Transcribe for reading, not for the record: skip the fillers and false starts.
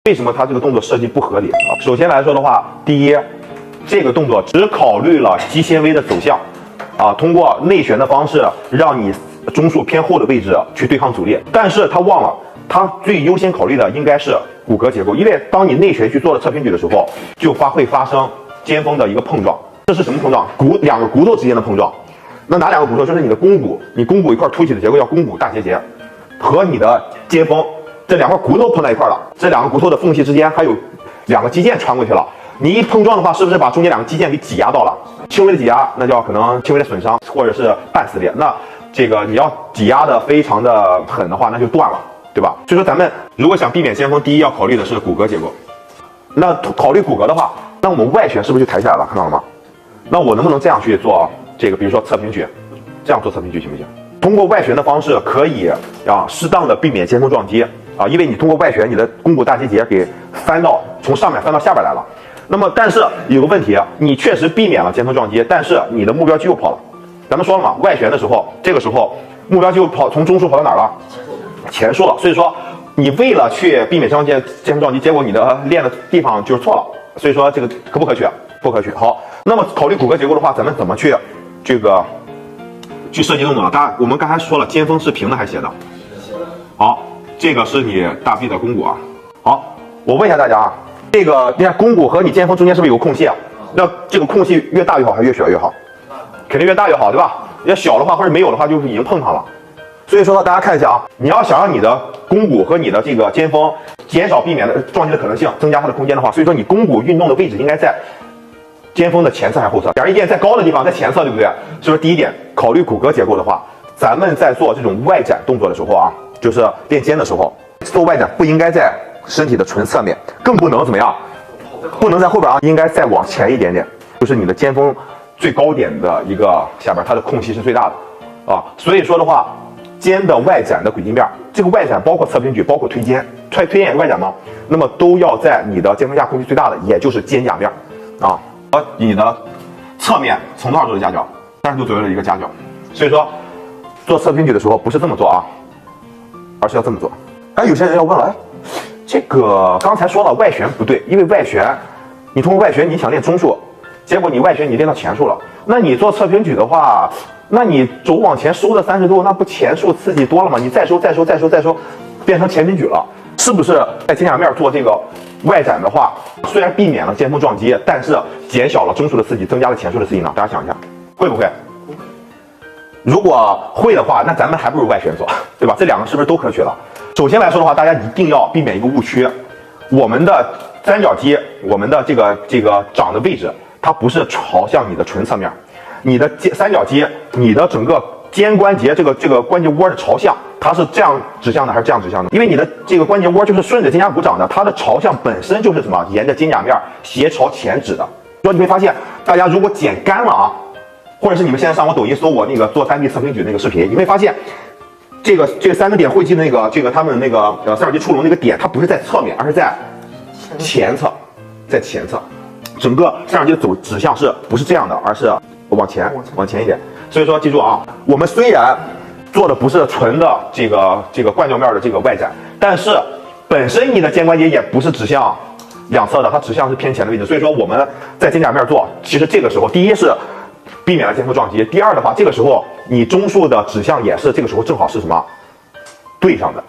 为什么它这个动作设计不合理啊？首先来说的话，第一，这个动作只考虑了肌纤维的走向，通过内旋的方式让你中枢偏后的位置去对抗阻力，但是他忘了，他最优先考虑的应该是骨骼结构，因为当你内旋去做了侧平举的时候，就会发生肩峰的一个碰撞。这是什么碰撞？两个骨头之间的碰撞。那哪两个骨头？就是你的肱骨，你肱骨一块凸起的结构叫肱骨大结节，和你的肩峰。这两块骨头碰在一块了，这两个骨头的缝隙之间还有两个肌腱穿过去了。你一碰撞的话，是不是把中间两个肌腱给挤压到了？轻微的挤压，那叫可能轻微的损伤，或者是半撕裂。那这个你要挤压的非常的狠的话，那就断了，对吧？所以说咱们如果想避免肩峰，第一要考虑的是骨骼结构。那考虑骨骼的话，那我们外旋是不是就抬起来了？看到了吗？那我能不能这样去做这个，比如说侧平举，这样做侧平举行不行？通过外旋的方式可以适当的避免肩峰撞击。因为你通过外旋，你的肱骨大结节给从上面翻到下边来了。那么，但是有个问题，你确实避免了肩峰撞击，但是你的目标肌肉跑了。咱们说了嘛，外旋的时候，这个时候目标肌肉从中枢跑到哪儿了？前束了。所以说，你为了去避免肩峰撞击，结果你的练的地方就是错了。所以说这个可不可取？不可取。好，那么考虑骨骼结构的话，咱们怎么去设计动作呢？我们刚才说了，肩峰是平的还是斜的？好。这个是你大臂的肱骨啊。好，我问一下大家这个你看肱骨和你肩峰中间是不是有个空隙啊？那这个空隙越大越好还是越小越好？肯定越大越好，对吧？要小的话或者没有的话，就是已经碰上了。所以说大家看一下你要想让你的肱骨和你的这个肩峰减少避免的撞击的可能性，增加它的空间的话，所以说你肱骨运动的位置应该在肩峰的前侧还是后侧？假如一点在高的地方，在前侧，对不对？所以说第一点，考虑骨骼结构的话，咱们在做这种外展动作的时候就是练肩的时候，做外展不应该在身体的纯侧面，更不能怎么样，不能在后边应该再往前一点点，就是你的肩峰最高点的一个下边，它的空隙是最大的所以说的话，肩的外展的轨迹面，这个外展包括侧平举，包括推肩，推肩也是外展吗？那么都要在你的肩峰下空隙最大的，也就是肩胛面和你的侧面从多少度的夹角？30度左右的一个夹角。所以说做侧平举的时候不是这么做而是要这么做。有些人要问了，这个刚才说了外旋不对，因为外旋，你通过外旋你想练中束，结果你外旋你练到前束了，那你做侧平举的话，那你肘往前收的30度，那不前束刺激多了吗？你再收，变成前平举了，是不是？在肩胛面做这个外展的话，虽然避免了肩峰撞击，但是减小了中束的刺激，增加了前束的刺激呢？大家想一下，会不会？如果会的话，那咱们还不如外旋做，对吧？这两个是不是都可取了？首先来说的话，大家一定要避免一个误区，我们的三角肌，我们的这个长的位置，它不是朝向你的纯侧面，你的三角肌，你的整个肩关节这个关节窝的朝向，它是这样指向的还是这样指向的？因为你的这个关节窝就是顺着肩胛骨长的，它的朝向本身就是什么？沿着肩胛面斜朝前指的。所以你会发现，大家如果剪干了或者是你们现在上我抖音搜我那个做3臂侧平举那个视频，你会发现，这3个点汇集的他们三角肌出笼那个点，它不是在侧面，而是在前侧，整个三角肌的指向不是这样的，而是往前一点。所以说记住我们虽然做的不是纯的这个冠状面的这个外展，但是本身你的肩关节也不是指向两侧的，它指向是偏前的位置。所以说我们在肩胛面做，其实这个时候第一是避免了肩峰撞击，第二的话，这个时候你中束的指向也是这个时候正好是什么对上的。